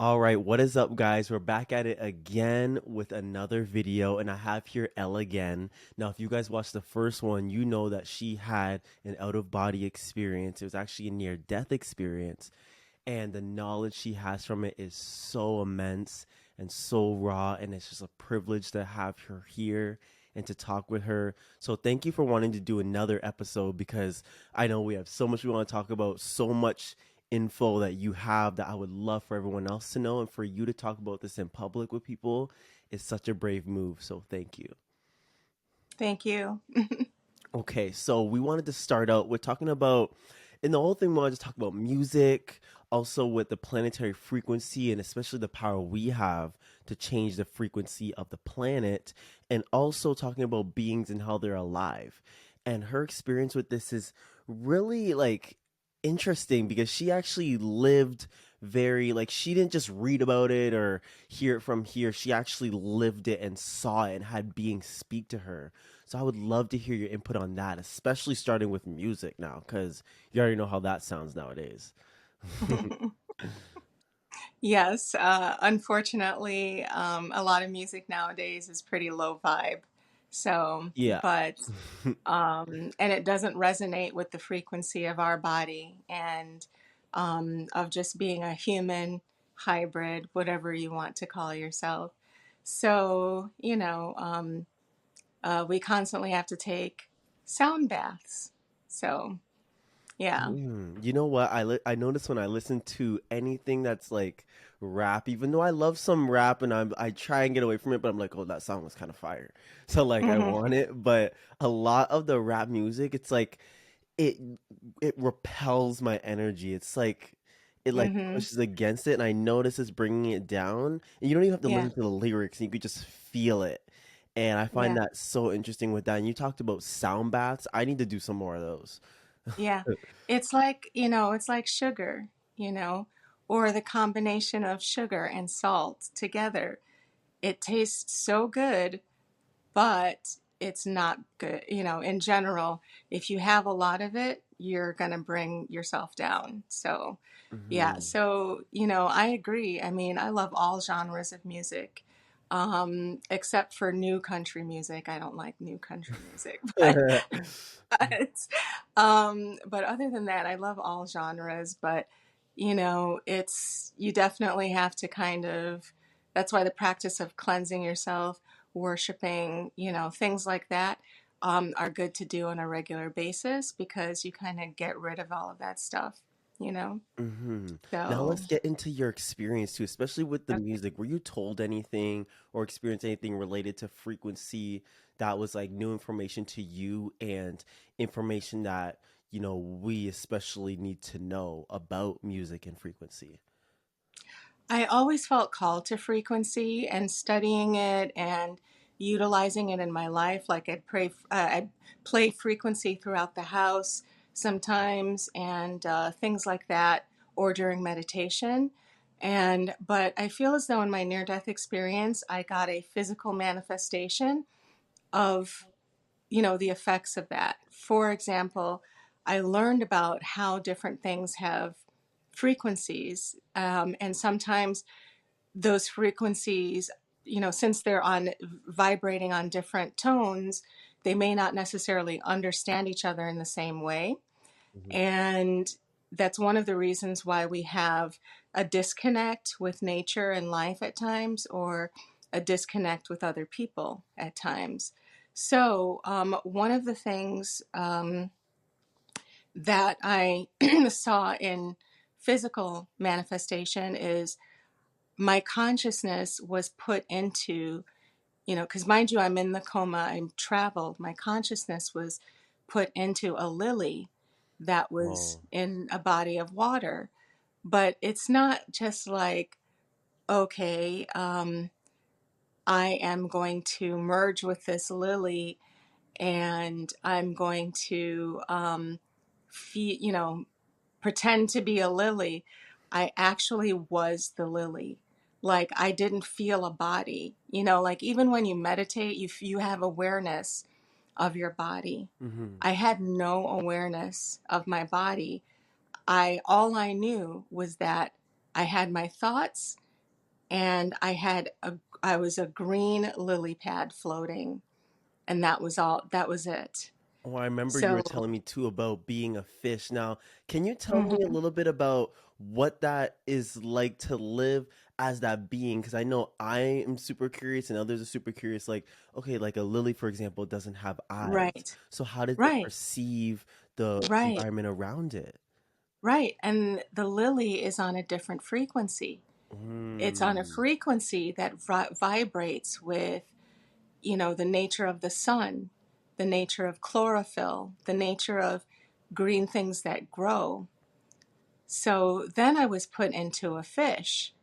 All right, what is up, guys? We're back at it again with another video, and I have here Elle again. Now, if you guys watched the first one, you know that she had an out of body experience. It was actually a near death experience, and the knowledge she has from it is so immense and so raw, and it's just a privilege to have her here and to talk with her. So, thank you for wanting to do another episode because I know we have so much we want to talk about, so much info that you have that I would love for everyone else to know, and for you to talk about this in public with people is such a brave move. So thank you. Thank you. Okay, so we wanted to start out with talking about, and the whole thing we wanted to talk about music, also with the planetary frequency, and especially the power we have to change the frequency of the planet, and also talking about beings and how they're alive. And her experience with this is really like interesting because she actually lived very, like, she didn't just read about it or hear it from here. She actually lived it and saw it and had beings speak to her. So I would love to hear your input on that, especially starting with music now, because you already know how that sounds nowadays. Yes, unfortunately, a lot of music nowadays is pretty low vibe. So, Yeah. but, and it doesn't resonate with the frequency of our body and of just being a human hybrid, whatever you want to call yourself. So, we constantly have to take sound baths. So, yeah. You know what? I notice when I listen to anything that's like rap, even though I love some rap and I try and get away from it, but I'm like, oh, that song was kind of fire. So like I Hmm. want it, but a lot of the rap music, it's like it it repels my energy. It's like it like Hmm. pushes against it, and I notice it's bringing it down. And you don't even have to Yeah. listen to the lyrics, and you could just feel it. And I find Yeah. that so interesting with that. And you talked about sound baths. I need to do some more of those. Yeah. It's like, it's like sugar, you know, or the combination of sugar and salt together. It tastes so good, but it's not good. In general, if you have a lot of it, you're going to bring yourself down. So, yeah. Hmm. So, I agree. I mean, I love all genres of music, except for new country music. I don't like new country music, but, but other than that, I love all genres. But, you definitely have to kind of, that's why the practice of cleansing yourself, worshiping, things like that are good to do on a regular basis because you kind of get rid of all of that stuff, you know? Hmm. Now So, let's get into your experience too, especially with the okay. music. Were you told anything or experienced anything related to frequency that was like new information to you, and information that, we especially need to know about music and frequency? I always felt called to frequency and studying it and utilizing it in my life. Like I'd play frequency throughout the house sometimes and things like that, or during meditation. But I feel as though in my near death experience, I got a physical manifestation of, the effects of that. For example, I learned about how different things have frequencies, and sometimes those frequencies, since they're on vibrating on different tones, they may not necessarily understand each other in the same way. Hmm. And that's one of the reasons why we have a disconnect with nature and life at times, or a disconnect with other people at times. So, one of the things that I saw in physical manifestation is my consciousness was put into, because mind you, I'm in the coma, I'm traveled. My consciousness was put into a lily that was Oh. in a body of water. But it's not just like, okay, I am going to merge with this lily and I'm going to, pretend to be a lily. I actually was the lily. Like I didn't feel a body. Like even when you meditate, you have awareness of your body. Hmm. I had no awareness of my body. I All I knew was that I had my thoughts and I was a green lily pad floating, and that was all. That was it. Oh, I remember you were So, telling me too about being a fish. Now, can you tell me a mhm, little bit about what that is like to live as that being? Because I know I am super curious and others are super curious. Like, okay, like a lily, for example, doesn't have eyes. right, So how does it right, perceive the right, environment around it? right. And the lily is on a different frequency. It's on a Mm, frequency that vibrates with, the nature of the sun, the nature of chlorophyll, the nature of green things that grow. So then I was put into a fish.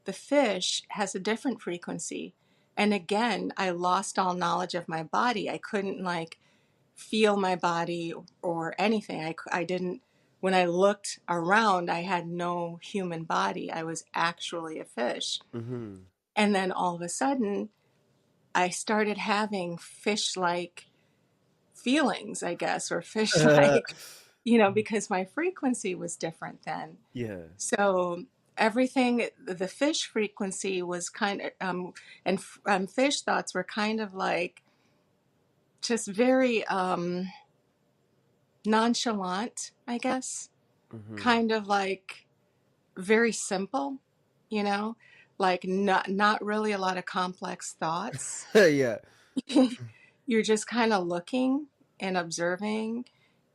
The fish has a different frequency. And again, I lost all knowledge of my body. I couldn't like feel my body or anything. I didn't, when I looked around, I had no human body. I was actually a fish. mm-hmm. And then all of a sudden, I started having fish like feelings, I guess, or fish like, because my frequency was different then. Yeah. So everything, the fish frequency was kind of, and fish thoughts were kind of like just very nonchalant, I guess, Mm-hmm. kind of like very simple, you know, like not really a lot of complex thoughts. Yeah. You're just kind of looking and observing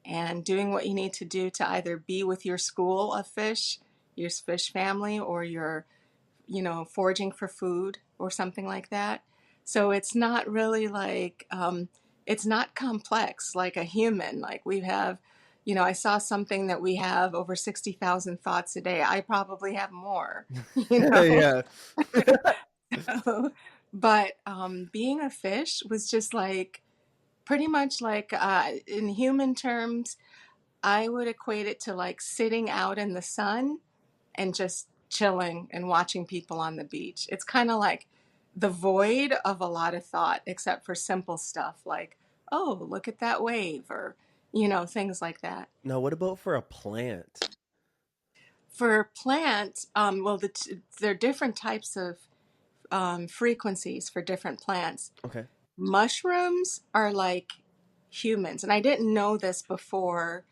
and doing what you need to do to either be with your school of fish, your fish family, or your, foraging for food or something like that. So it's not really like, it's not complex like a human. Like we have, I saw something that we have over 60,000 thoughts a day. I probably have more, you know? Yeah. But being a fish was just like, pretty much like in human terms, I would equate it to like sitting out in the sun and just chilling and watching people on the beach. It's kind of like the void of a lot of thought, except for simple stuff like, oh, look at that wave, or, things like that. Now, what about for a plant? For plants, well, there are different types of frequencies for different plants. Okay. Mushrooms are like humans, and I didn't know this before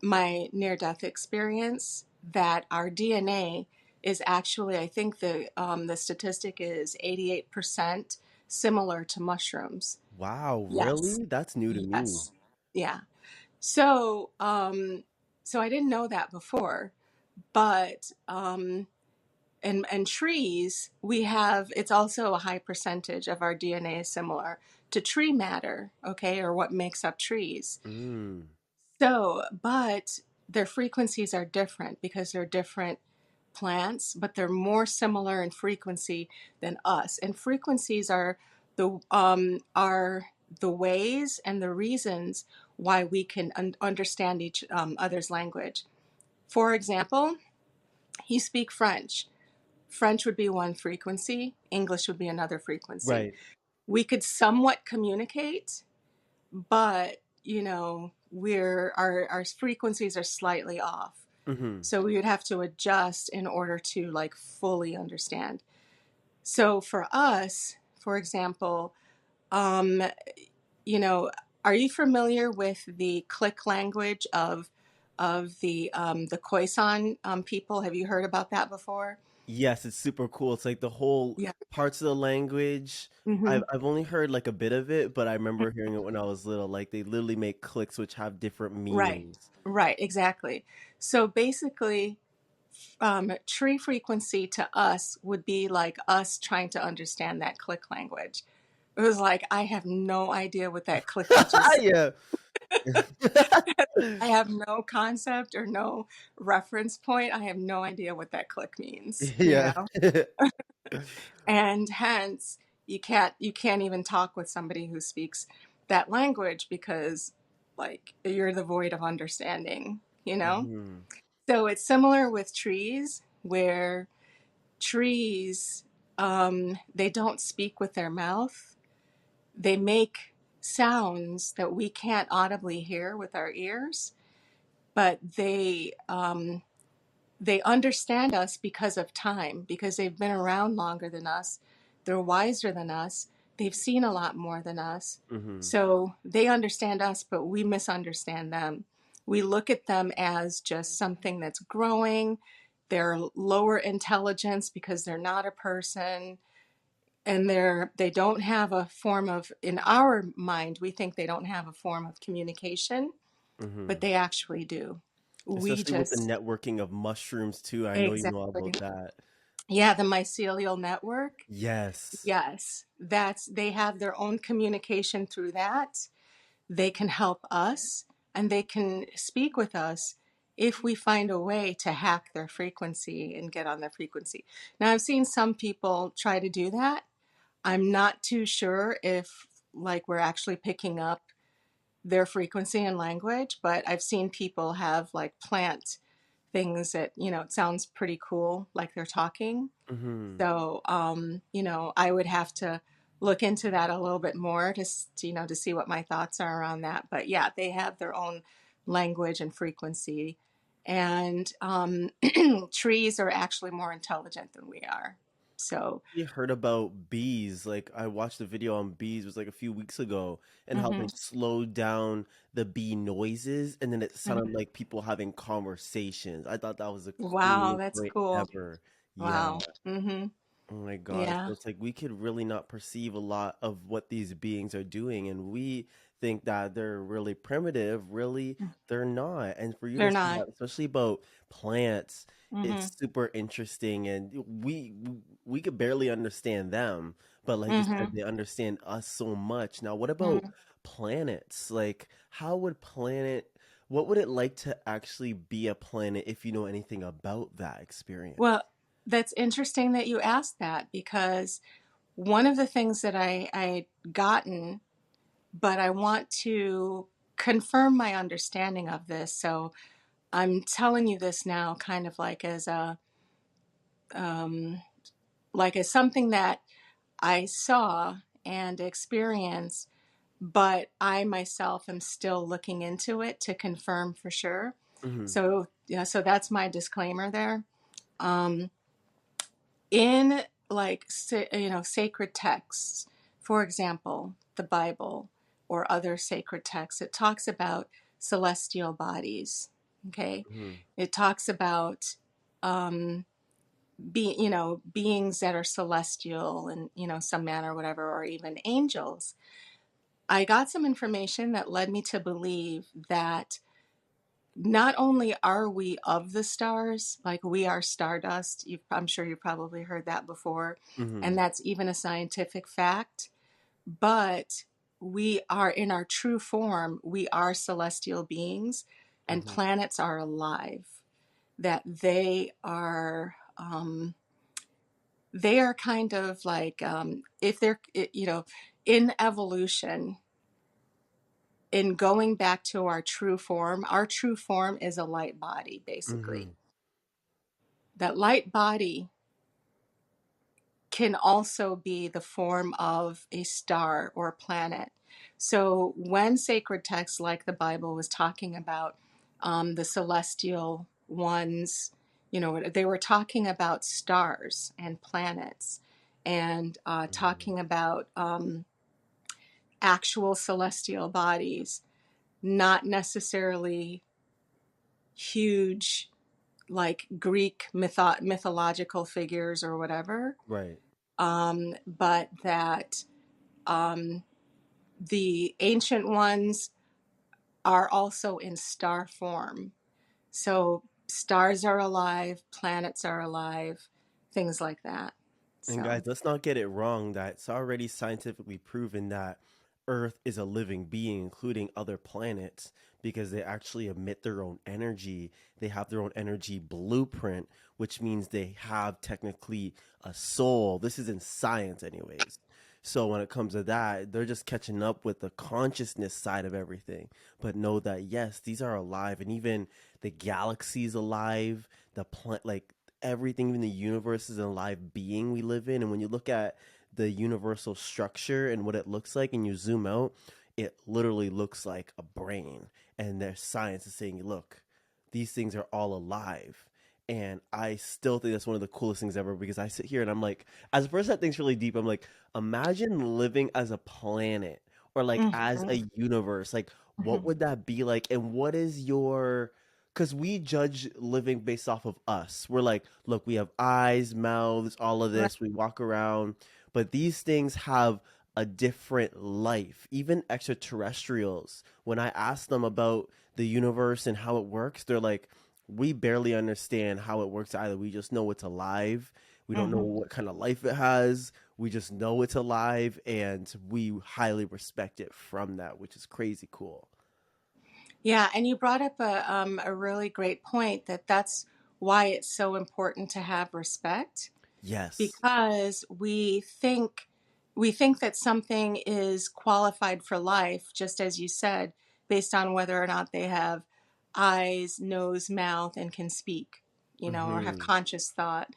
my near death experience, that our DNA is actually, I think the statistic is 88% similar to mushrooms. Wow, Yes. really? That's new to me. Yes. Yeah. So so I didn't know that before, but and trees, we have, it's also a high percentage of our DNA is similar to tree matter, okay, or what makes up trees. Mm. So, but their frequencies are different because they're different plants, but they're more similar in frequency than us. And frequencies are the ways and the reasons why we can understand each other's language. For example, you speak French. French would be one frequency, English would be another frequency. Right. We could somewhat communicate, but our frequencies are slightly off. Mm-hmm. So we would have to adjust in order to like fully understand. So for us, for example, um, you know, are you familiar with the click language of the Khoisan people? Have you heard about that before? Yes, it's super cool. It's like the whole Yeah. parts of the language. Hmm. I've only heard like a bit of it, but I remember hearing it when I was little. Like they literally make clicks which have different Right. meanings. Right. Exactly. So basically, tree frequency to us would be like us trying to understand that click language. It was like, I have no idea what that click you just said. Yeah. I have no concept or no reference point. I have no idea what that click means, Yeah. And hence you can't even talk with somebody who speaks that language because like you're the void of understanding. Mhm. So it's similar with trees where trees, they don't speak with their mouth. They make sounds that we can't audibly hear with our ears, but they understand us because of time, because they've been around longer than us. They're wiser than us. They've seen a lot more than us. Mm-hmm. So they understand us, but we misunderstand them. We look at them as just something that's growing. They're lower intelligence because they're not a person, and they don't have a form of, in our mind we think they don't have a form of communication, Mm-hmm. but they actually do. We Especially with the just networking of mushrooms too. I know you know exactly. about that. Yeah, the mycelial network. Yes. Yes, that's they have their own communication through that. They can help us and they can speak with us if we find a way to hack their frequency and get on their frequency. Now, I've seen some people try to do that. I'm not too sure if like we're actually picking up their frequency and language, but I've seen people have like plant things that, it sounds pretty cool, like they're talking. Mm-hmm. So, I would have to look into that a little bit more to see what my thoughts are around that. But yeah, they have their own language and frequency. And trees are actually more intelligent than we are. So, You heard about bees? Like I watched a video on bees, it was like a few weeks ago, and how they hmm slowed down the bee noises, and then it hmm sounded like people having conversations. I thought that was the wow, coolest that's thing cool. ever. Yeah. Wow. Oh my gosh. Yeah. So it's like we could really not perceive a lot of what these beings are doing, and we think that they're really primitive. Really, they're not. And for you to They're say not. that, especially about plants, hmm it's super interesting. And we could barely understand them, but like you said, hmm they understand us so much. Now, what about hmm planets? Like, what would it like to actually be a planet if you know anything about that experience? Well, that's interesting that you asked that because one of the things that I gotten, but I want to confirm my understanding of this. So I'm telling you this now, kind of um, like as something that I saw and experienced, but I myself am still looking into it to confirm for sure. Mm-hmm. So yeah, so that's my disclaimer there. Um, in like sacred texts, for example the Bible or other sacred texts, it talks about celestial bodies. Okay, Mm-hmm. it talks about um beings that are celestial in some manner or whatever, or even angels. I got some information that led me to believe that not only are we of the stars, like we are stardust, I'm sure you've probably heard that before, Mm-hmm. and that's even a scientific fact, but we are in our true form, we are celestial beings, and Mm-hmm. planets are alive, that they are kind of like, if they're, in evolution, in going back to our true form is a light body, basically. Mm-hmm. That light body can also be the form of a star or a planet. So when sacred texts like the Bible was talking about the celestial ones, they were talking about stars and planets and talking about actual celestial bodies, not necessarily huge like Greek mythological figures or whatever, Right. but that um, the ancient ones are also in star form. So stars are alive, planets are alive, things like that. And So, guys, let's not get it wrong that it's already scientifically proven that Earth is a living being, including other planets, because they actually emit their own energy. They have their own energy blueprint, which means they have technically a soul. This is in science, anyways. So when it comes to that, they're just catching up with the consciousness side of everything. But know that yes, these are alive, and even the galaxy's alive. Like everything in the universe is a live being we live in. And when you look at the universal structure and what it looks like and you zoom out, it literally looks like a brain. And their science is saying, look, these things are all alive. And I still think that's one of the coolest things ever because I sit here and I'm like, as a person that thinks really deep, I'm like, imagine living as a planet or like as Hmm. a universe. Like, what Hmm. would that be like? And what is your, because we judge living based off of us. We're like, look, we have eyes, mouths, all of Right. this, we walk around, but these things have a different life. Even extraterrestrials, when I ask them about the universe and how it works, they're like, we barely understand how it works either. We just know it's alive. We don't know Hmm. what kind of life it has. We just know it's alive and we highly respect it from that, which is crazy cool. Yeah, and you brought up a really great point that that's why it's so important to have respect, Yes. because we think that something is qualified for life, just as you said, based on whether or not they have eyes, nose, mouth, and can speak, or have Hmm. conscious thought.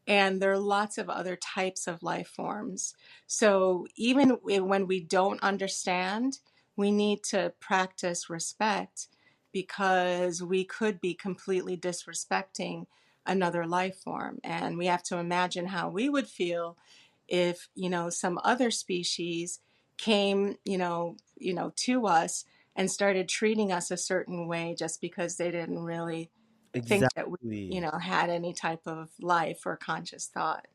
And there are lots of other types of life forms. So even when we don't understand, we need to practice respect, because we could be completely disrespecting another life form. And we have to imagine how we would feel if, some other species came, to us and started treating us a certain way just because they didn't really think that we, Exactly. had any type of life or conscious thought,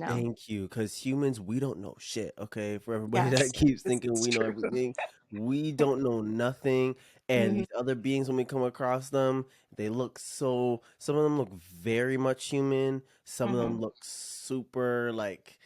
Thank you, because humans, we don't know shit, okay? For everybody that Yes, keeps this thinking is we know true. everything, we don't know nothing. And Hmm. these other beings, when we come across them, they look so, some of them look very much human. Some of Hmm. them look super like,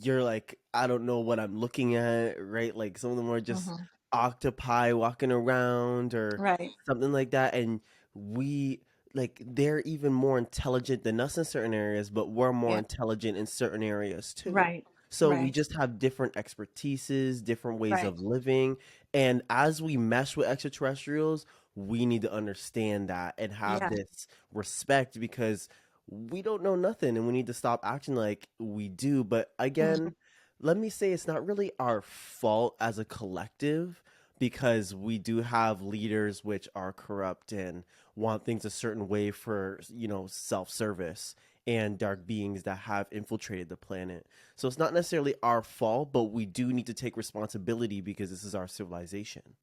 you're like, I don't know what I'm looking at, right? Like some of them are just Hmm. octopi walking around or Right. something like that. And we, like they're even more intelligent than us in certain areas, but we're more Yeah. intelligent in certain areas too. Right. So we Right. just have different expertises, different ways Right. of living. And as we mesh with extraterrestrials, we need to understand that and have Yeah. this respect because we don't know nothing and we need to stop acting like we do. But Hmm. again, let me say it's not really our fault as a collective because we do have leaders which are corrupt and want things a certain way for self-service and dark beings that have infiltrated the planet. So it's not necessarily our fault, but we do need to take responsibility because this is our civilization.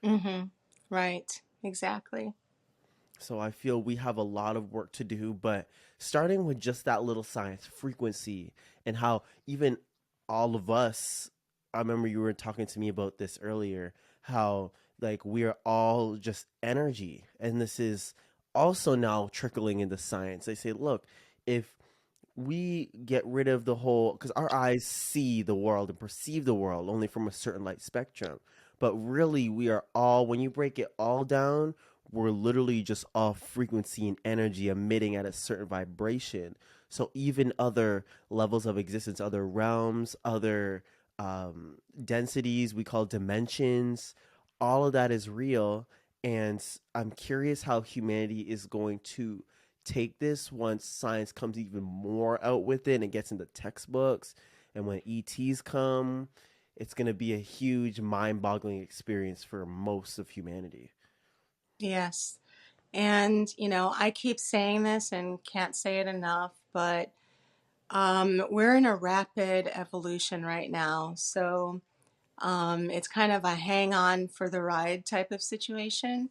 Hmm. Right. Exactly. So I feel we have a lot of work to do, but starting with just that little science frequency and how even all of us, I remember you were talking to me about this earlier, how like we are all just energy. And this is also now trickling into science. They say, look, if we get rid of the whole, because our eyes see the world and perceive the world only from a certain light spectrum, but really we are all, when you break it all down, we're literally just all frequency and energy emitting at a certain vibration. So even other levels of existence, other realms, other densities, we call dimensions, all of that is real. And I'm curious how humanity is going to take this once science comes even more out with it and gets into textbooks. And when ETs come, it's going to be a huge mind boggling experience for most of humanity. Yes. And, I keep saying this and can't say it enough, but we're in a rapid evolution right now. So it's kind of a hang on for the ride type of situation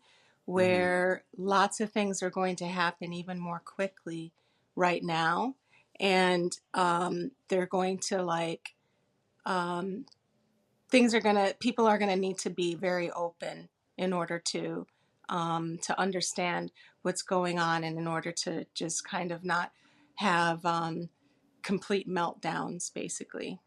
Hmm. where lots of things are going to happen even more quickly right now. And they're going to um, people are gonna need to be very open in order to understand what's going on, and in order to just kind of not have complete meltdowns, basically.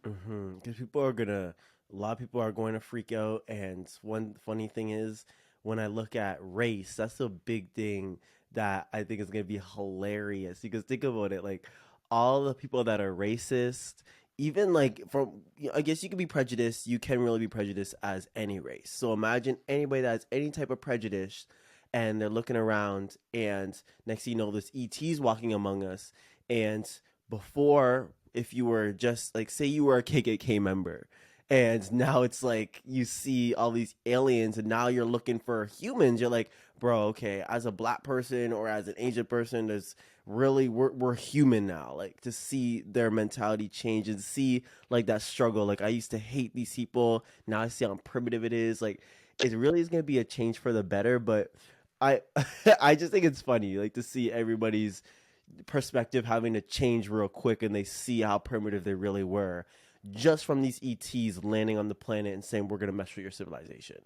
Because a lot of people are going to freak out. And one funny thing is, when I look at race, that's a big thing that I think is going to be hilarious. Because think about it, like all the people that are racist, even like from, I guess you can be prejudiced, you can really be prejudiced as any race. So imagine anybody that has any type of prejudice and they're looking around, and next thing you know, there's ETs walking among us. And before, if you were just like, say you were a KKK member And now it's like you see all these aliens, and now you're looking for humans. You're like, bro, okay, as a black person or as an Asian person, there's really we're human now. Like to see their mentality change and see like that struggle. Like I used to hate these people, now I see how primitive it is. Like it really is gonna be a change for the better. But I I just think it's funny, like to see everybody's perspective having to change real quick, and they see how primitive they really were just from these ETs landing on the planet and saying we're gonna mess with your civilization.